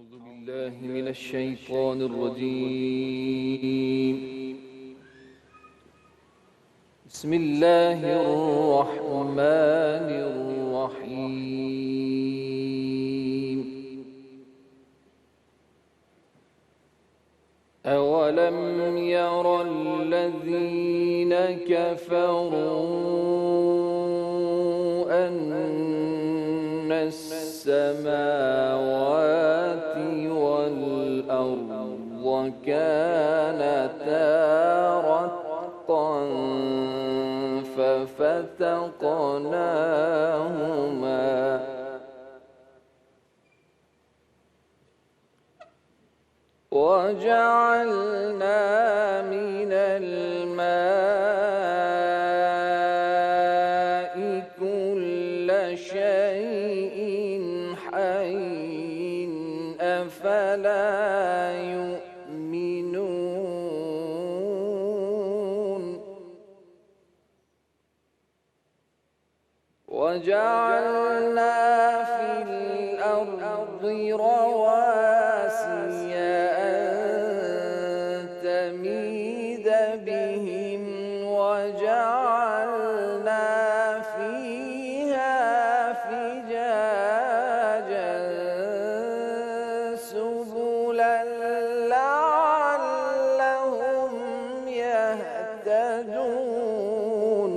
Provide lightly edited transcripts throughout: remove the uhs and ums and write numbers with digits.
أعوذ بالله من الشيطان الرجيم. بسم الله الرحمن الرحيم. أولم ير الذين كفروا أن السماوات والأرض كانتا رتقا ففتقناهما وجعلنا من الماء كل شيء حي أفلا يؤمنون وجعلنا في الأرض رواسي أن تميد بهم وجعلنا فيها فجاجا سبلا لعلهم يهتدون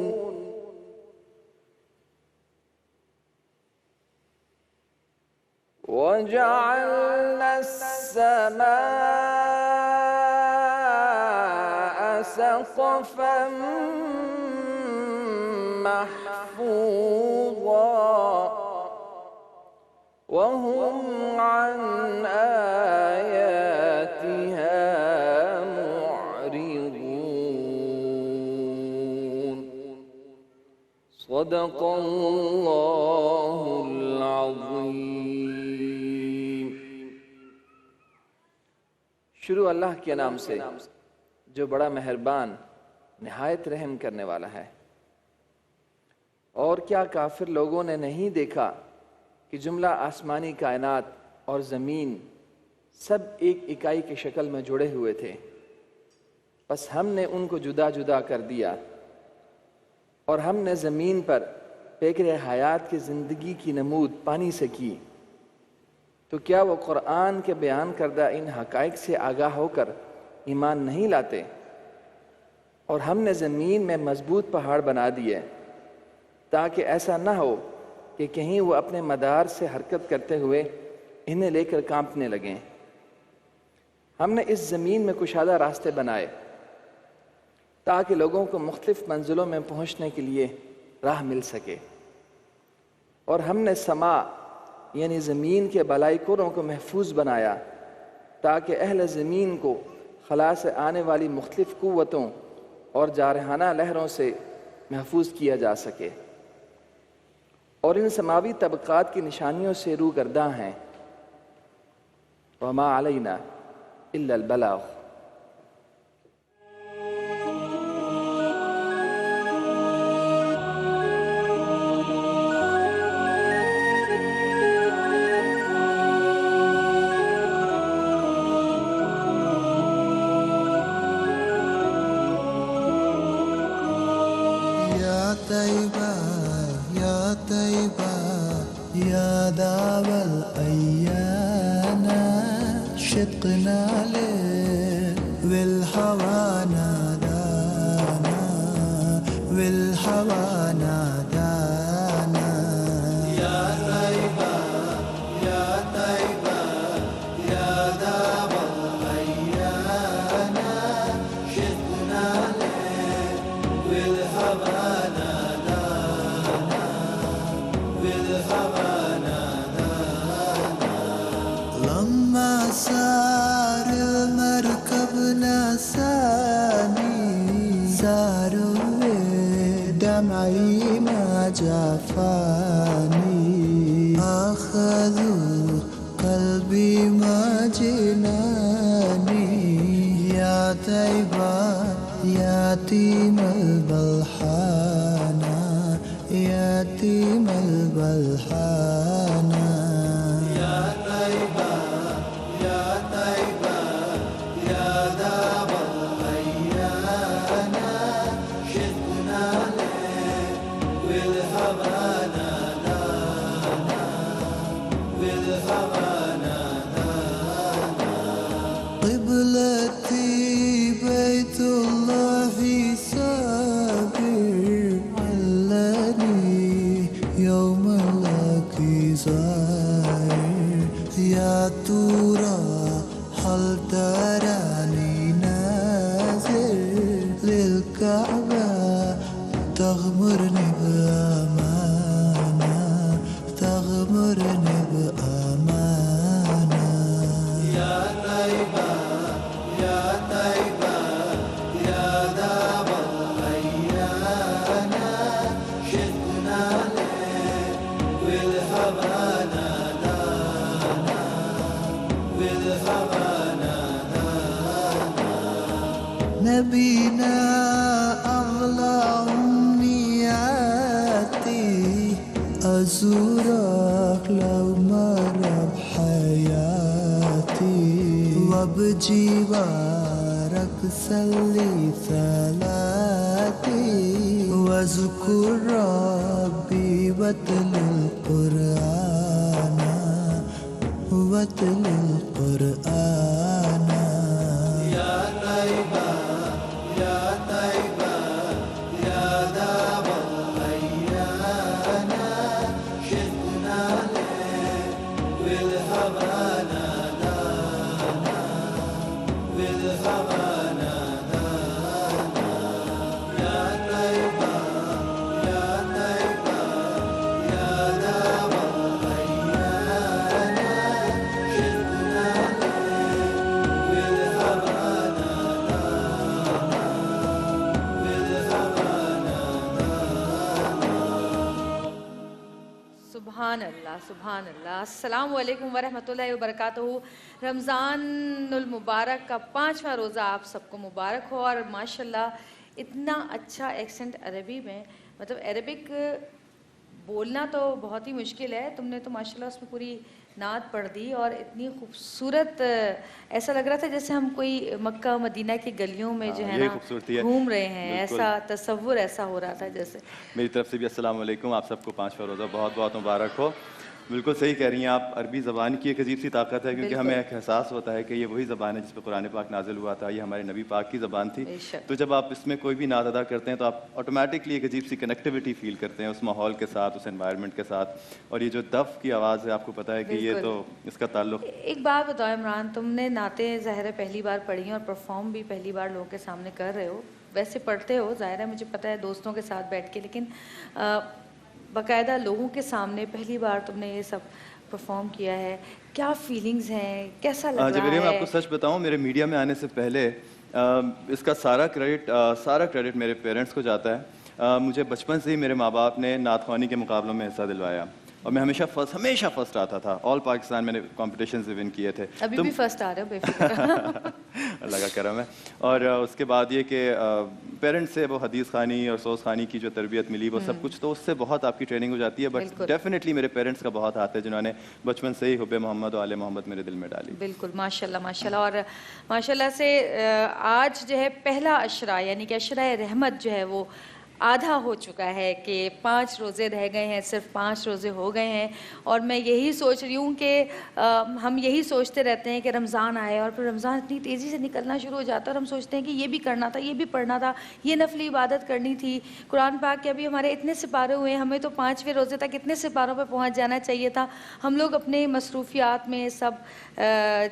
وجعلنا السماء سقفا محفوظا وهم عن آياتها معرضون. صدق الله العظيم. شروع اللہ کے نام سے جو بڑا مہربان نہایت رحم کرنے والا ہے۔ اور کیا کافر لوگوں نے نہیں دیکھا کہ جملہ آسمانی کائنات اور زمین سب ایک اکائی کی شکل میں جڑے ہوئے تھے، بس ہم نے ان کو جدا جدا کر دیا اور ہم نے زمین پر پیکر حیات کی زندگی کی نمود پانی سے کی، تو کیا وہ قرآن کے بیان کردہ ان حقائق سے آگاہ ہو کر ایمان نہیں لاتے؟ اور ہم نے زمین میں مضبوط پہاڑ بنا دیے تاکہ ایسا نہ ہو کہ کہیں وہ اپنے مدار سے حرکت کرتے ہوئے انہیں لے کر کانپنے لگیں۔ ہم نے اس زمین میں کشادہ راستے بنائے تاکہ لوگوں کو مختلف منزلوں میں پہنچنے کے لیے راہ مل سکے، اور ہم نے سما یعنی زمین کے بالائی کوروں کو محفوظ بنایا تاکہ اہل زمین کو خلا سے آنے والی مختلف قوتوں اور جارحانہ لہروں سے محفوظ کیا جا سکے، اور ان سماوی طبقات کی نشانیوں سے روگرداں ہیں۔ وما علینا الا البلاغ۔ يا ذاب الأيام شقنا والهوى نادانا والهوى نادانا يا طيبة يا طيبة يا ذاب الأيام شقنا والهوى نادانا والهوى لما سار المركب نساني ساروا دمعي ما جفاني أخذوا قلبي ما جناني يا طيبة يتيم البلحانة يتيم البلحانة يا طيبة أزورا هل تراني نازل للكعبة تغمرني بأمانة تغمرني بأمانة يا طيبة يا طيبة يا دار الخيانة شدنا لك والهوانا دانا والهوانا دانا نبينا أغلى أمنياتي أزورك لو مرة بحياتي وبجوارك صلي صلاتي واذكر ربي واتل القرآن واتل القرآن يا طيبة يا طيبة يا دار الخيانة شدنا لك والهوانا دانا والهوانا دانا يا طيبة يا طيبة يا دار الخيانة شدنا لك والهوانا دانا والهوانا سبحان اللہ سبحان اللہ. السلام علیکم ورحمۃ اللہ وبرکاتہ. رمضان المبارک کا 5واں روزہ آپ سب کو مبارک ہو. اور ماشاءاللہ اتنا اچھا ایکسنٹ عربی میں, مطلب عربک بولنا تو بہت ہی مشکل ہے, تم نے تو ماشاءاللہ اس میں پوری نعت پڑھ دی اور اتنی خوبصورت, ایسا لگ رہا تھا جیسے ہم کوئی مکہ مدینہ کی گلیوں میں جو ہے نا گھوم رہے ہیں, ایسا تصور ایسا ہو رہا تھا جیسے. میری طرف سے بھی السلام علیکم, آپ سب کو 5واں روزہ بہت بہت مبارک ہو. بالکل صحیح کہہ رہی ہیں آپ, عربی زبان کی ایک عجیب سی طاقت ہے, کیونکہ ہمیں ایک احساس ہوتا ہے کہ یہ وہی زبان ہے جس پہ قرآن پاک نازل ہوا تھا, یہ ہمارے نبی پاک کی زبان تھی. تو جب آپ اس میں کوئی بھی نعت ادا کرتے ہیں تو آپ آٹومیٹکلی ایک عجیب سی کنیکٹیوٹی فیل کرتے ہیں اس ماحول کے ساتھ, اس انوائرمنٹ کے ساتھ. اور یہ جو دف کی آواز ہے, آپ کو پتہ ہے کہ یہ تو اس کا تعلق. ایک بات بتاؤ عمران, تم نے نعتیں ظاہر ہے پہلی بار پڑھی ہیں اور پرفارم بھی پہلی بار لوگوں کے سامنے کر رہے ہو. ویسے پڑھتے ہو ظاہر ہے, مجھے پتہ ہے دوستوں کے ساتھ بیٹھ کے, لیکن باقاعدہ لوگوں کے سامنے پہلی بار تم نے یہ سب پرفارم کیا ہے, کیا فیلنگز ہیں, کیسا لگ رہا ہے؟ جبریہ میں آپ کو سچ بتاؤں, میرے میڈیا میں آنے سے پہلے اس کا سارا کریڈٹ میرے پیرنٹس کو جاتا ہے. مجھے بچپن سے ہی میرے ماں باپ نے نعت خوانی کے مقابلوں میں حصہ دلوایا اور میں ہمیشہ فرسٹ آتا تھا. آل پاکستان میں نے کمپٹیشنز ون کیے تھے. ابھی بھی فرسٹ آ رہے ہو بے فکر. اللہ کا کرم ہے. اور اس کے بعد یہ کہ پیرنٹس سے وہ حدیث خوانی اور سوز خوانی کی جو تربیت ملی وہ سب کچھ, تو اس سے بہت آپ کی ٹریننگ ہو جاتی ہے. بٹ ڈیفینیٹلی میرے پیرنٹس کا بہت ہاتھ ہے جنہوں نے بچپن سے ہی حب محمد و آل محمد میرے دل میں ڈالی. بالکل ماشاءاللہ ماشاءاللہ. اور ماشاءاللہ سے آج جو ہے پہلا عشرہ یعنی کہ عشرہ رحمت جو ہے وہ آدھا ہو چکا ہے کہ 5 روزے رہ گئے ہیں, صرف 5 روزے ہو گئے ہیں. اور میں یہی سوچ رہی ہوں کہ ہم یہی سوچتے رہتے ہیں کہ رمضان آئے اور پھر رمضان اتنی تیزی سے نکلنا شروع ہو جاتا ہے اور ہم سوچتے ہیں کہ یہ بھی کرنا تھا, یہ بھی پڑھنا تھا, یہ نفلی عبادت کرنی تھی. قرآن پاک کے ابھی ہمارے اتنے سپارے ہوئے ہیں, ہمیں تو 5ویں روزے تک اتنے سپاروں پہ پہنچ جانا چاہیے تھا. ہم لوگ اپنے مصروفیات میں سب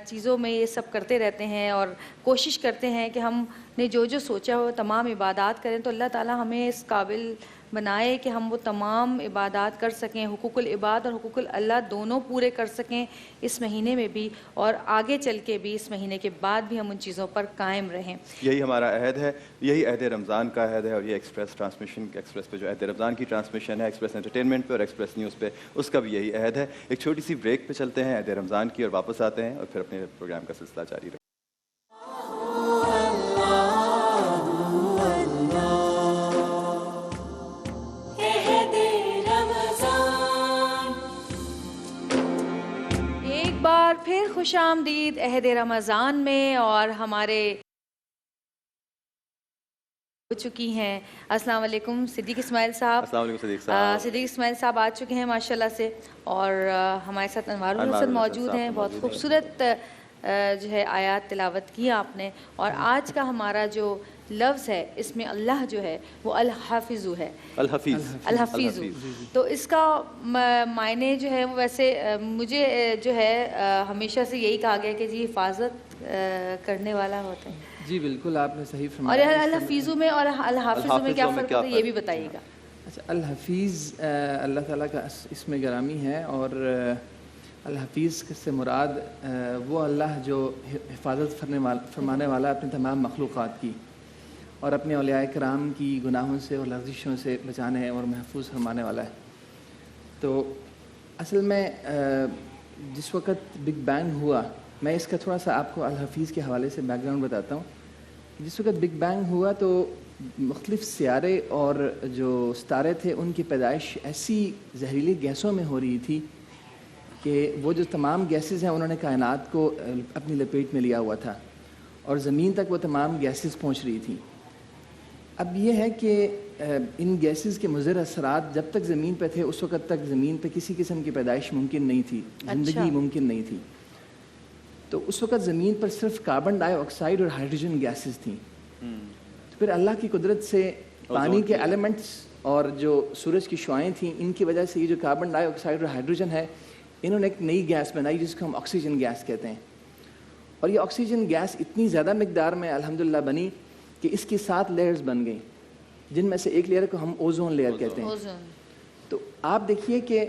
چیزوں میں یہ سب کرتے رہتے ہیں اور کوشش کرتے ہیں کہ ہم نے جو جو سوچا ہو تمام عبادات کریں. تو اللہ تعالیٰ ہمیں اس قابل بنائے کہ ہم وہ تمام عبادات کر سکیں, حقوق العباد اور حقوق اللہ دونوں پورے کر سکیں اس مہینے میں بھی, اور آگے چل کے بھی اس مہینے کے بعد بھی ہم ان چیزوں پر قائم رہیں. یہی ہمارا عہد ہے, یہی عہد رمضان کا عہد ہے. اور یہ ایکسپریس ٹرانسمیشن, ایکسپریس پہ جو عہد رمضان کی ٹرانسمیشن ہے, ایکسپریس انٹرٹینمنٹ پہ اور ایکسپریس نیوز پہ, اس کا بھی یہی عہد ہے. ایک چھوٹی سی بریک پہ چلتے ہیں عہد رمضان کی اور واپس آتے ہیں اور پھر اپنے پروگرام کا سلسلہ جاری رکھتے ہیں. بار پھر خوش آمدید عہد رمضان میں. اور ہمارے ہو چکی ہیں. السلام علیکم صدیق اسماعیل صاحب. السلام علیکم صدیق صاحب. صدیق اسماعیل صاحب آ چکے ہیں ماشاءاللہ سے, اور ہمارے ساتھ انوار الحسن موجود ہیں. بہت خوبصورت جو ہے آیات تلاوت کی آپ نے. اور آج کا ہمارا جو لفظ ہے اس میں اللہ جو ہے وہ الحافظ ہے، الحفیظ الحفیظ. تو اس کا معنی جو ہے وہ ویسے مجھے جو ہے ہمیشہ سے یہی کہا گیا کہ جی حفاظت کرنے والا ہوتا ہے. جی بالکل آپ نے صحیح اور فرمایا. الحفیظ میں اور الحافظ میں کیا فرق ہوتا ہے یہ بھی بتائیے گا. اچھا، الحفیظ اللہ تعالیٰ کا اسم گرامی ہے، اور الحفیظ سے مراد وہ اللہ جو حفاظت فرمانے والا اپنے تمام مخلوقات کی، اور اپنے اولیاء کرام کی گناہوں سے اور لغزشوں سے بچانے اور محفوظ فرمانے والا ہے. تو اصل میں جس وقت بگ بینگ ہوا، میں اس کا تھوڑا سا آپ کو الحفیظ کے حوالے سے بیک گراؤنڈ بتاتا ہوں. جس وقت بگ بینگ ہوا تو مختلف سیارے اور جو ستارے تھے ان کی پیدائش ایسی زہریلی گیسوں میں ہو رہی تھی کہ وہ جو تمام گیسز ہیں انہوں نے کائنات کو اپنی لپیٹ میں لیا ہوا تھا، اور زمین تک وہ تمام گیسز پہنچ رہی تھیں. اب یہ ہے کہ ان گیسز کے مضر اثرات جب تک زمین پہ تھے اس وقت تک زمین پہ کسی قسم کی پیدائش ممکن نہیں تھی، زندگی ممکن نہیں تھی. تو اس وقت زمین پر صرف کاربن ڈائی آکسائڈ اور ہائیڈروجن گیسز تھیں. تو پھر اللہ کی قدرت سے پانی کے ایلیمنٹس اور جو سورج کی شعاعیں تھیں ان کی وجہ سے یہ جو کاربن ڈائی آکسائڈ اور ہائیڈروجن ہے انہوں نے ایک نئی گیس بنائی جس کو ہم آکسیجن گیس کہتے ہیں. اور یہ آکسیجن گیس اتنی زیادہ مقدار میں الحمدللہ بنی کہ اس کی 7 لیئرز بن گئیں، جن میں سے ایک لیئر کو ہم اوزون لیئر کہتے ہیں. تو آپ دیکھیے کہ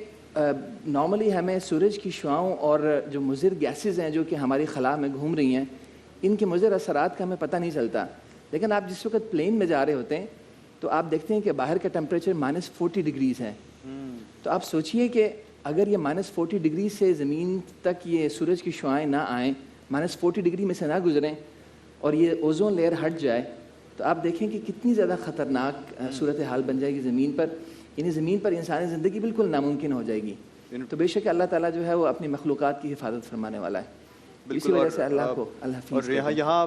نارملی ہمیں سورج کی شعاؤں اور جو مضر گیسز ہیں جو کہ ہماری خلا میں گھوم رہی ہیں ان کے مضر اثرات کا ہمیں پتہ نہیں چلتا. لیکن آپ جس وقت پلین میں جا رہے ہوتے ہیں تو آپ دیکھتے ہیں کہ باہر کا ٹیمپریچر -40 ڈگریز ہے. تو آپ سوچئے کہ اگر یہ -40 ڈگری سے زمین تک یہ سورج کی شعاعیں نہ آئیں، -40 ڈگری میں سے نہ گزریں اور یہ اوزون لیئر ہٹ جائے تو آپ دیکھیں کہ کتنی زیادہ خطرناک صورتحال بن جائے گی زمین پر. یعنی زمین پر انسانی زندگی بالکل ناممکن ہو جائے گی. تو بے شک اللہ تعالیٰ جو ہے وہ اپنی مخلوقات کی حفاظت فرمانے والا ہے. اسی وجہ سے اللہ کو الحفیظ. اور یہاں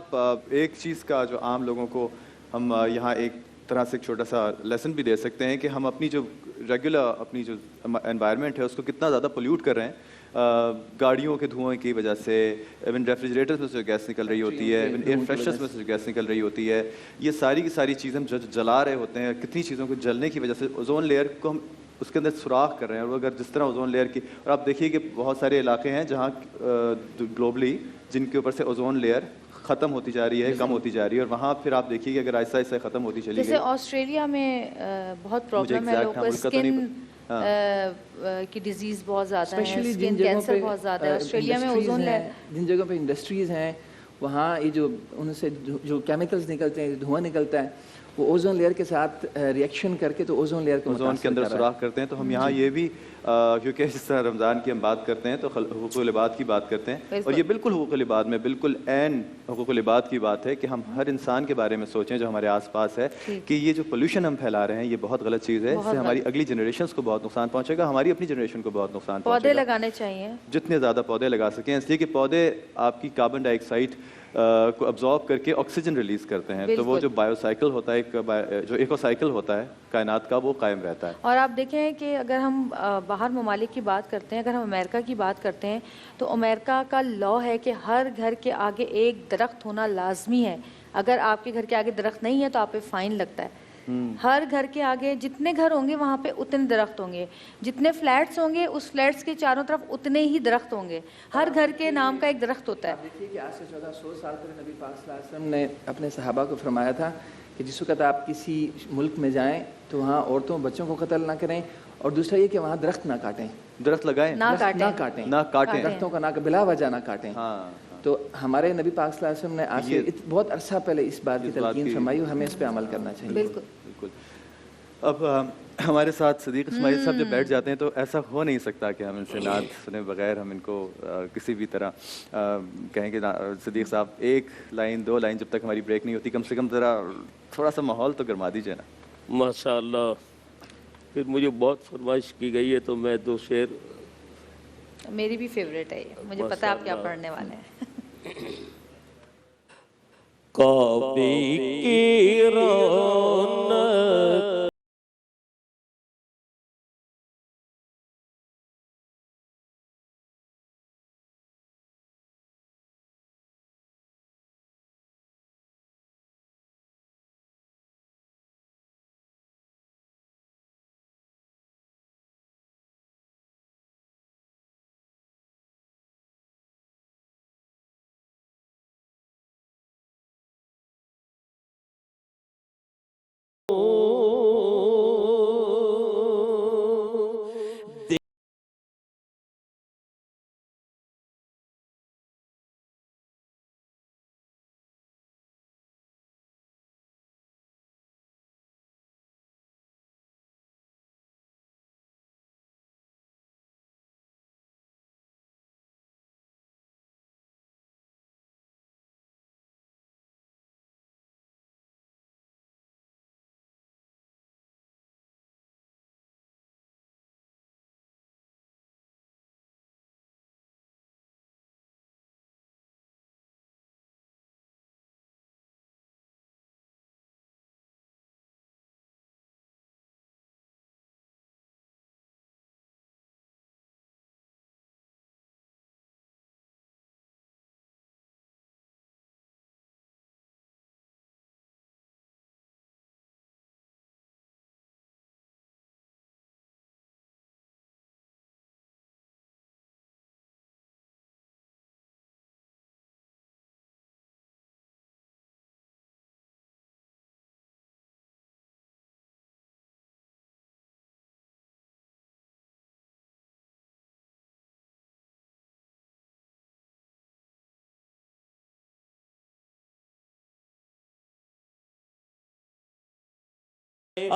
ایک چیز کا جو عام لوگوں کو ہم یہاں ایک طرح سے ایک چھوٹا سا لیسن بھی دے سکتے ہیں کہ ہم اپنی جو ریگولر اپنی جو انوائرمنٹ ہے اس کو کتنا زیادہ پولیوٹ کر رہے ہیں. گاڑیوں کے دھوئیں کی وجہ سے، ایون ریفریجریٹرز میں سے جو گیس نکل رہی ہوتی ہے، ایون ایئر فریشرز میں سے جو گیس نکل رہی ہوتی ہے، یہ ساری کی ساری چیزیں ہم جو جلا رہے ہوتے ہیں، کتنی چیزوں کو جلنے کی وجہ سے اوزون لیئر کو ہم اس کے اندر سوراخ کر رہے ہیں. اور اگر جس طرح اوزون لیئر کی، اور آپ دیکھیے کہ بہت سارے علاقے ہیں جہاں گلوبلی جن کے اوپر سے اوزون لیئر ختم ہوتی جا رہی ہے، کم ہوتی جا رہی ہے، اور وہاں پھر آپ دیکھیے کہ اگر آہستہ آہستہ ختم ہوتی چلی گئی. جیسے آسٹریلیا میں بہت پرابلم ہے، لوگوں کو اسکن کی ڈیزیز بہت زیادہ ہے، اسکن کینسر بہت زیادہ ہے. آسٹریلیا میں اوزون لیئر، جن جگہوں پہ انڈسٹریز ہیں وہاں یہ جو ان سے جو کیمیکلز نکلتے ہیں، دھواں نکلتا ہے، وہ اوزون لیئر کے ساتھ ریئیکشن کر کے تو اوزون لیئر کو اوزون کے اندر سوراخ کرتے ہیں. تو ہم یہاں یہ بھی کیونکہ جس طرح رمضان کی ہم بات کرتے ہیں تو حقوق العباد کی بات کرتے ہیں، اور یہ بالکل حقوق العباد میں بالکل عین حقوق العباد کی بات ہے کہ ہم ہر انسان کے بارے میں سوچیں جو ہمارے آس پاس ہے کہ یہ جو پولوشن ہم پھیلا رہے ہیں یہ بہت غلط چیز ہے. اس سے ہماری اگلی جنریشنز کو بہت نقصان پہنچے گا، ہماری اپنی جنریشن کو بہت نقصان پہنچے گا. پودے لگانے چاہیے، جتنے زیادہ پودے لگا سکیں، اس لیے کہ پودے آپ کی کاربن ڈائی آکسائڈ کو ابزارب کر کے آکسیجن ریلیز کرتے ہیں. تو وہ جو بایو سائیکل ہوتا ہے، جو ایکو سائیکل ہوتا ہے کائنات کا، وہ قائم رہتا ہے. اور آپ دیکھیں کہ اگر ہم باہر ممالک کی بات کرتے ہیں، اگر ہم امریکہ کی بات کرتے ہیں تو امریکہ کا لا ہے کہ ہر گھر کے آگے ایک درخت ہونا لازمی ہے. اگر آپ کے گھر کے آگے درخت نہیں ہے تو آپ پہ فائن لگتا ہے. ہر گھر کے آگے جتنے گھر ہوں گے وہاں پہ اتنے درخت ہوں گے، جتنے فلیٹس ہوں گے اس فلیٹس کے چاروں طرف اتنے ہی درخت ہوں گے. ہر گھر کے نام کا ایک درخت ہوتا ہے. دیکھیے کہ آج سے 1400 سال پہلے نبی پاک صلی اللہ علیہ وسلم نے اپنے صحابہ کو فرمایا تھا کہ جس وقت آپ کسی ملک میں جائیں تو وہاں عورتوں بچوں کو قتل نہ کریں، اور دوسرا یہ کہ وہاں درخت نہ کاٹیں، درخت لگائیں، نہ کاٹیں، درختوں کا نہ بلا وجہ نہ کاٹیں. تو ہمارے نبی پاک صلی اللہ علیہ وسلم نے آج سے بہت عرصہ پہلے اس بات کی تلقین فرمائی اور ہمیں اس پہ عمل کرنا چاہیے. بالکل بالکل. اب ہمارے ساتھ صدیق اسماعیل صاحب جب بیٹھ جاتے ہیں تو ایسا ہو نہیں سکتا کہ ہم ان سے نعت سنے بغیر ہم ان کو کسی بھی طرح کہیں کہ صدیق صاحب ایک لائن 2 لائن جب تک ہماری بریک نہیں ہوتی کم سے کم ذرا تھوڑا سا ماحول تو گرما دیجیے نا. ماشاء اللہ. پھر مجھے بہت فرمائش کی گئی ہے تو میں 2 شعر، میری بھی فیوریٹ ہے یہ، مجھے پتہ ہے آپ کیا پڑھنے والے ہیں. کعبے کی رونق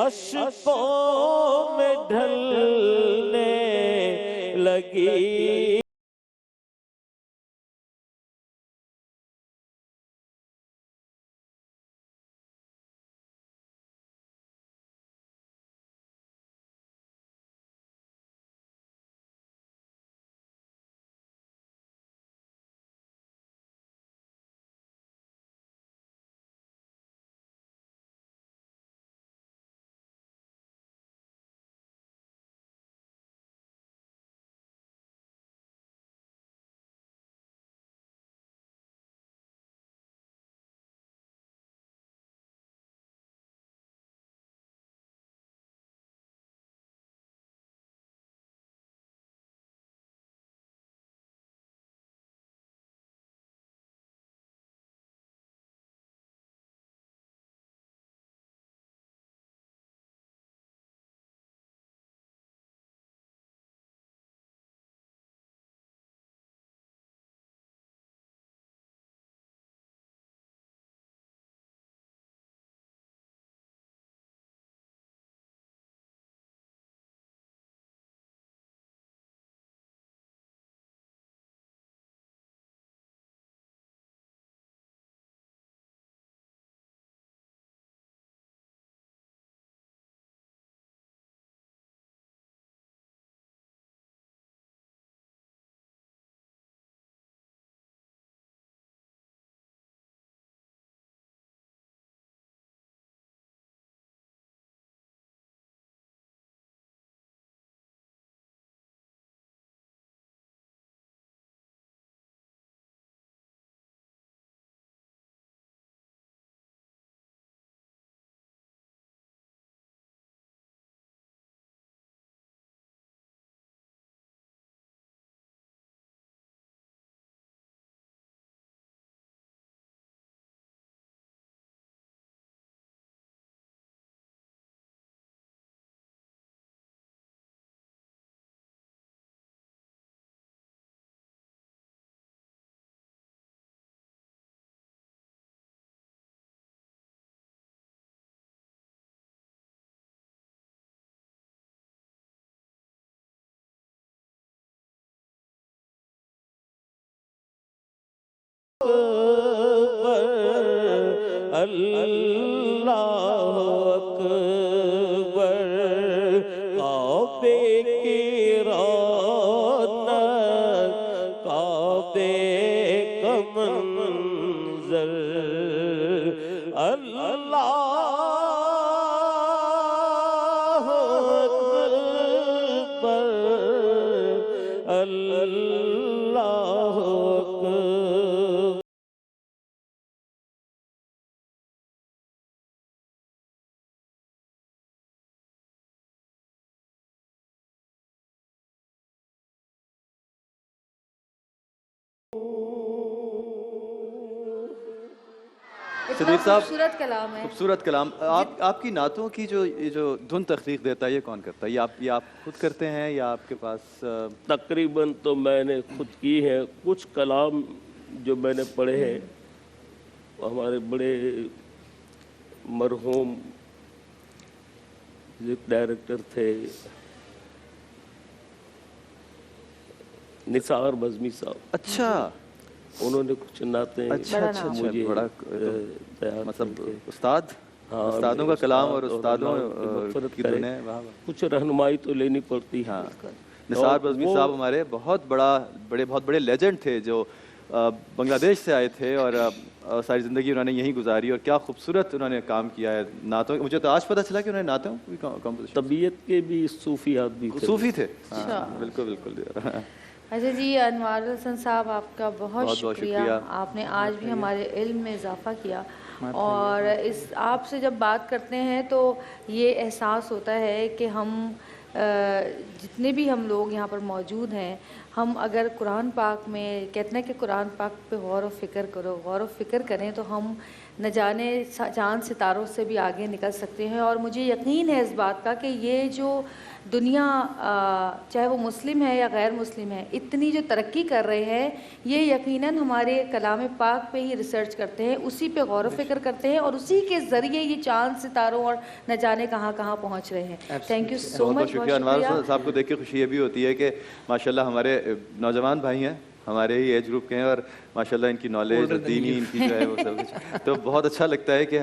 اشکوں میں ڈھلنے لگی اللہ اکبر کعبے کی رونق کعبے کا منظر اللہ اکبر اللہ اکبر صدیق صاحب خوبصورت کلام ہے. خوبصورت کلام. آپ کی نعتوں کی جو دھن تخلیق دیتا ہے یہ کون کرتا ہے؟ یہ آپ خود کرتے ہیں یا آپ کے پاس؟ تقریباً تو میں نے خود کی ہے. کچھ کلام جو میں نے پڑھے ہیں ہمارے بڑے مرحوم ڈائریکٹر تھے نثار بزمی صاحب. اچھا انہوں نے کچھ نعتیں مجھے بڑا مطلب استادوں کا کلام اور استادوں کی دنیں کچھ رہنمائی تو لینی پڑتی ہے. ہاں. نثار بزمی صاحب ہمارے بہت بڑے لیجنڈ تھے جو بنگلہ دیش سے آئے تھے اور ساری زندگی انہوں نے یہیں گزاری اور کیا خوبصورت انہوں نے کام کیا ہے نعتوں. مجھے تو آج پتہ چلا کہ انہوں نے نعتوں بھی کمپوزیشن. طبیعت کے بھی صوفیات بھی صوفی تھے. بالکل. اچھا جی انوار الحسن صاحب آپ کا بہت شکریہ. آپ نے آج بھی ہمارے علم میں اضافہ کیا اور آپ سے جب بات کرتے ہیں تو یہ احساس ہوتا ہے کہ ہم جتنے بھی ہم لوگ یہاں پر موجود ہیں ہم اگر قرآن پاک میں کہتے ہیں کہ قرآن پاک پہ غور و فکر کرو، غور و فکر کریں تو ہم نہ جانے چاند ستاروں سے بھی آگے نکل سکتے ہیں. اور مجھے یقین ہے اس بات کا کہ یہ جو دنیا چاہے وہ مسلم ہے یا غیر مسلم ہے، اتنی جو ترقی کر رہے ہیں، یہ یقیناً ہمارے کلام پاک پہ ہی ریسرچ کرتے ہیں، اسی پہ غور و فکر کرتے ہیں، اور اسی کے ذریعے یہ چاند ستاروں اور نہ جانے کہاں کہاں پہنچ رہے ہیں. تھینک یو سو بہت بہت مچ. شکریہ. انوار صاحب کو دیکھ کے خوشی یہ بھی ہوتی ہے کہ ماشاءاللہ ہمارے نوجوان بھائی ہیں، ہمارے ہی ایج گروپ کے ہیں، اور ماشاءاللہ ان کی نالج اور دینی ان کی جو ہے وہ سب کچھ تو بہت اچھا لگتا ہے کہ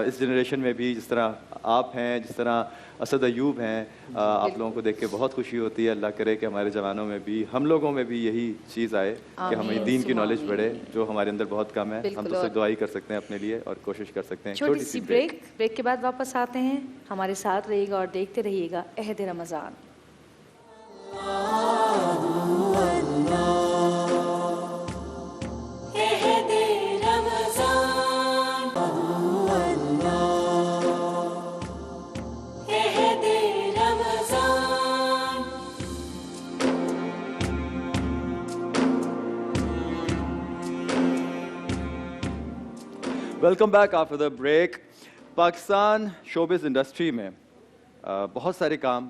اس جنریشن میں بھی جس طرح آپ ہیں، جس طرح اسد ایوب ہیں، آپ لوگوں کو دیکھ کے بہت خوشی ہوتی ہے. اللہ کرے کہ ہمارے جوانوں میں بھی، ہم لوگوں میں بھی یہی چیز آئے کہ ہمیں دین کی نالج بڑھے، جو ہمارے اندر بہت کم ہے. ہم تو صرف دعا ہی کر سکتے ہیں اپنے لیے اور کوشش کر سکتے ہیں. چھوٹی سی بریک کے بعد واپس آتے ہیں. ہمارے ساتھ رہیے گا اور دیکھتے رہیے گا عہد Ramzan. Welcome back after the break. Pakistan showbiz industry میں بہت سارے کام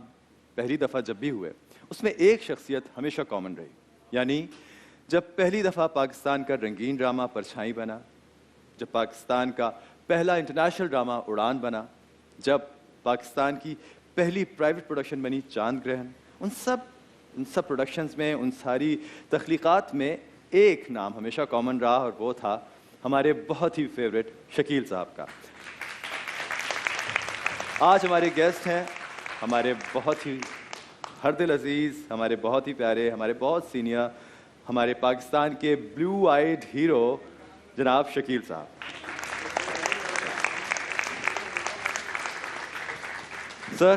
پہلی دفعہ جب بھی ہوئے، اس میں ایک شخصیت ہمیشہ کامن رہی. یعنی جب پہلی دفعہ پاکستان کا رنگین ڈرامہ پرچھائی بنا، جب پاکستان کا پہلا انٹرنیشنل ڈرامہ اڑان بنا، جب پاکستان کی پہلی پرائیویٹ پروڈکشن بنی چاند گرہن، ان سب پروڈکشنز میں، ان ساری تخلیقات میں ایک نام ہمیشہ کامن رہا، اور وہ تھا ہمارے بہت ہی فیوریٹ شکیل صاحب کا. آج ہمارے گیسٹ ہیں ہمارے بہت ہی ہر دل عزیز، ہمارے بہت ہی پیارے، ہمارے بہت سینئر، ہمارے پاکستان کے بلیو آئیڈ ہیرو جناب شکیل صاحب. سر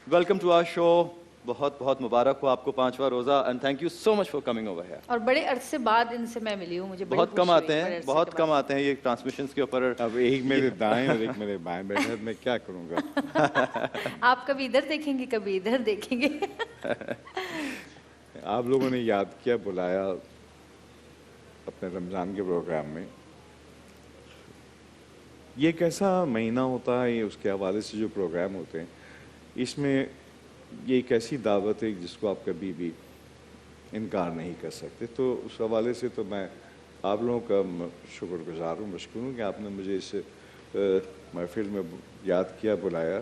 ویلکم ٹو آور شو. بہت بہت مبارک ہو آپ کو 5واں روزہ، and thank you so much for coming over here. اور بڑے عرصے بعد ان سے میں ملی ہوں، مجھے بہت کم آتے ہیں، بہت کم آتے ہیں یہ ٹرانسمیشنز کے اوپر. اب ایک میرے دائیں اور ایک میرے بائیں بیٹھے، میں کیا کروں گا. آپ کبھی ادھر دیکھیں گے، کبھی ادھر دیکھیں گے. آپ لوگوں نے یاد کیا، بلایا اپنے رمضان کے پروگرام میں. یہ کیسا مہینہ ہوتا ہے، یہ اس کے حوالے سے جو پروگرام ہوتے ہیں، اس میں یہ ایک ایسی دعوت ہے جس کو آپ کبھی بھی انکار نہیں کر سکتے. تو اس حوالے سے تو میں آپ لوگوں کا شکر گزار ہوں، مشکور ہوں کہ آپ نے مجھے اس محفل میں یاد کیا، بلایا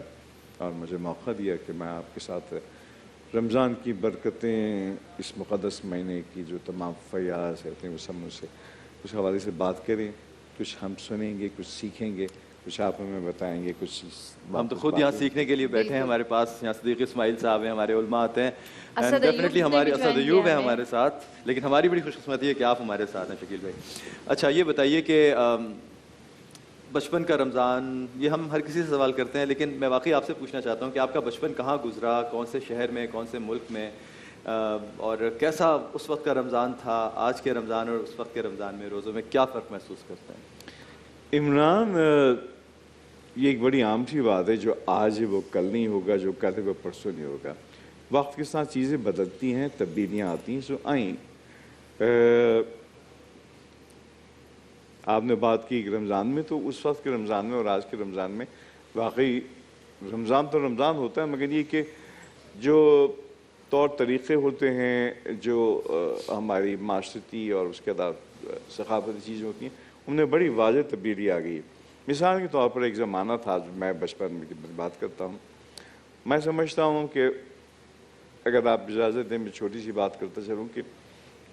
اور مجھے موقع دیا کہ میں آپ کے ساتھ رمضان کی برکتیں، اس مقدس مہینے کی جو تمام فیاض ہوتے ہیں وہ سب مجھ سے اس حوالے سے بات کریں. کچھ ہم سنیں گے، کچھ سیکھیں گے، کچھ آپ ہمیں بتائیں گے. کچھ ہم تو خود یہاں سیکھنے کے لیے بیٹھے ہیں. ہمارے پاس یہاں صدیق اسماعیل صاحب ہیں، ہمارے علماء آتے ہیں، ڈیفینیٹلی ہمارے اسد ایوب ہیں ہمارے ساتھ. لیکن ہماری بڑی خوش قسمتی ہے کہ آپ ہمارے ساتھ ہیں شکیل بھائی. اچھا یہ بتائیے کہ بچپن کا رمضان، یہ ہم ہر کسی سے سوال کرتے ہیں، لیکن میں واقعی آپ سے پوچھنا چاہتا ہوں کہ آپ کا بچپن کہاں گزرا، کون سے شہر میں، کون سے ملک میں، اور کیسا اس وقت کا رمضان تھا، آج کے رمضان اور اس وقت کے رمضان میں روزوں میں کیا فرق محسوس کرتے ہیں؟ عمران، یہ ایک بڑی عام سی بات ہے، جو آج ہے وہ کل نہیں ہوگا، جو کل ہے وہ پرسوں نہیں ہوگا. وقت کے ساتھ چیزیں بدلتی ہیں، تبدیلیاں آتی ہیں، سو آئیں. آپ نے بات کی رمضان میں، تو اس وقت کے رمضان میں اور آج کے رمضان میں واقعی رمضان تو رمضان ہوتا ہے، مگر یہ کہ جو طور طریقے ہوتے ہیں، جو ہماری معاشرتی اور اس کے بعد ثقافتی چیزیں ہوتی ہیں، ان میں بڑی واضح تبدیلی آ گئی. مثال کے طور پر ایک زمانہ تھا، جو میں بچپن میں بات کرتا ہوں، میں سمجھتا ہوں کہ اگر آپ اجازت دیں میں چھوٹی سی بات کرتا چلوں کہ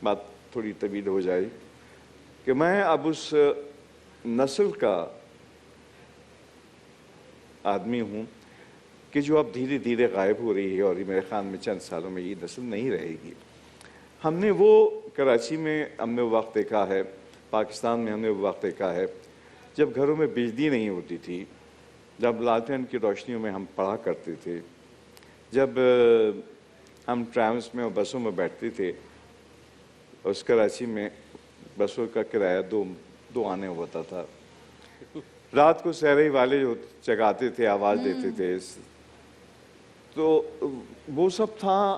بات تھوڑی طویل ہو جائے، کہ میں اب اس نسل کا آدمی ہوں کہ جو اب دھیرے دھیرے غائب ہو رہی ہے، اور یہ میرے خیال میں چند سالوں میں یہ نسل نہیں رہے گی. ہم نے وہ کراچی میں ہم نے وہ وقت دیکھا ہے، پاکستان میں ہم نے وہ وقت دیکھا ہے جب گھروں میں بجلی نہیں ہوتی تھی، جب لالٹین کی روشنیوں میں ہم پڑھا کرتے تھے، جب ہم ٹرامز میں اور بسوں میں بیٹھتے تھے. اس کراچی میں بسوں کا کرایہ دو آنے ہوتا تھا. رات کو سہرے والے جو جگاتے تھے، آواز دیتے تھے. تو وہ سب تھا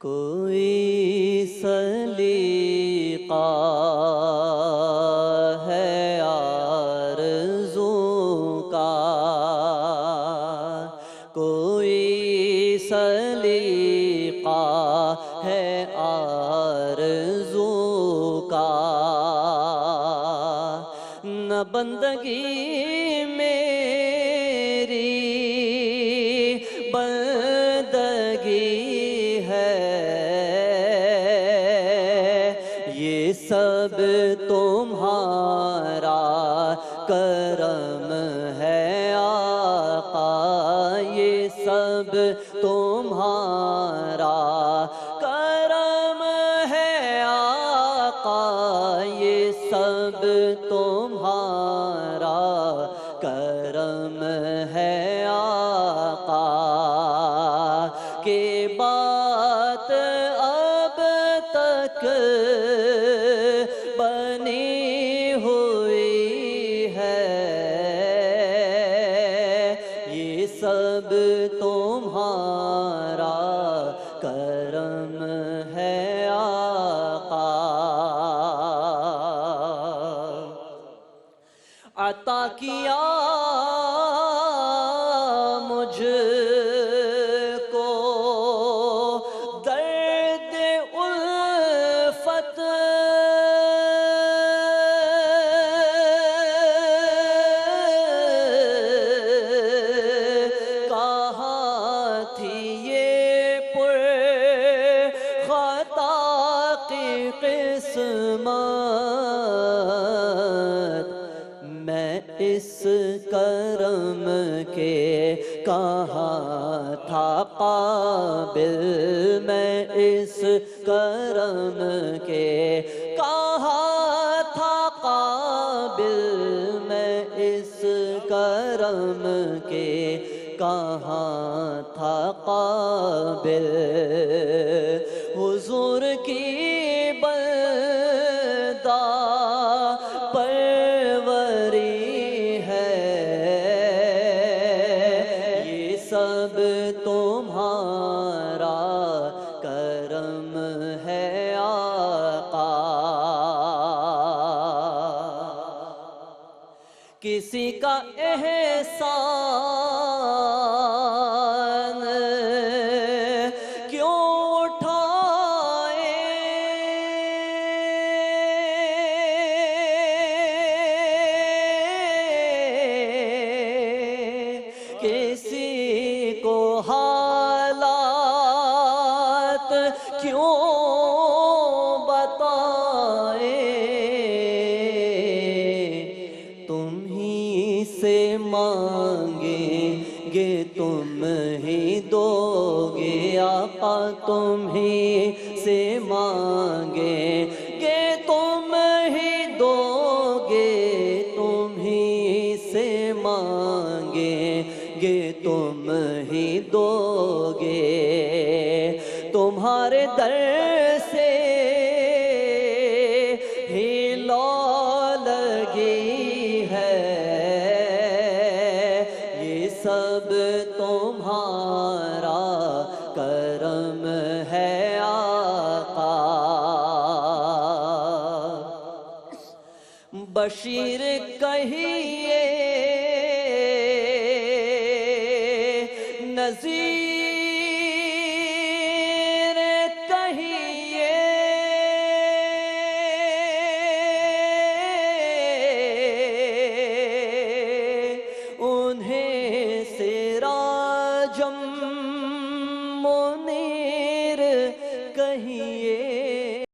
کوئی سلیقہ ہے آرزو کا، کوئی سلیقہ ہے آرزو کا، نہ بندگی میری بندگی ہے، یہ سب تمہارا کرم ہے آقا، یہ سب تمہارا کرم ہے آقا، یہ سب تمہارا کرم ہے آقا، کہ بات اب تک بنی ہوئی ہے، یہ سب تمہارا کرم ہے آقا، عطا کیا مجھ کو درد الفت، کہاں تھی یہ پر خطا کی قسمت، میں اس کرم کے کہاں تھا قابل، میں اس کرم کے کہاں تھا قابل، میں اس کرم کے کہاں تھا قابل، حضور کی بندہ پروری ہے، یہ سب تمہارا کرم ہے آقا، کسی کا احسان کیوں اٹھائے، کسی کو حالات کیوں بتائے، تم ہی سے مانگیں گے تم ہی دو گے آقا، تم ہی سے مانگیں گے تم ہی دو گے، تم ہی سے مانگیں گے تم ہی دو گے، تمہارے در سے ہی لو لگی ہے، یہ سب تمہارا کرم ہے آقا، بشیر کہیے نذیر کہیے، انہیں سراجم منیر کہیے،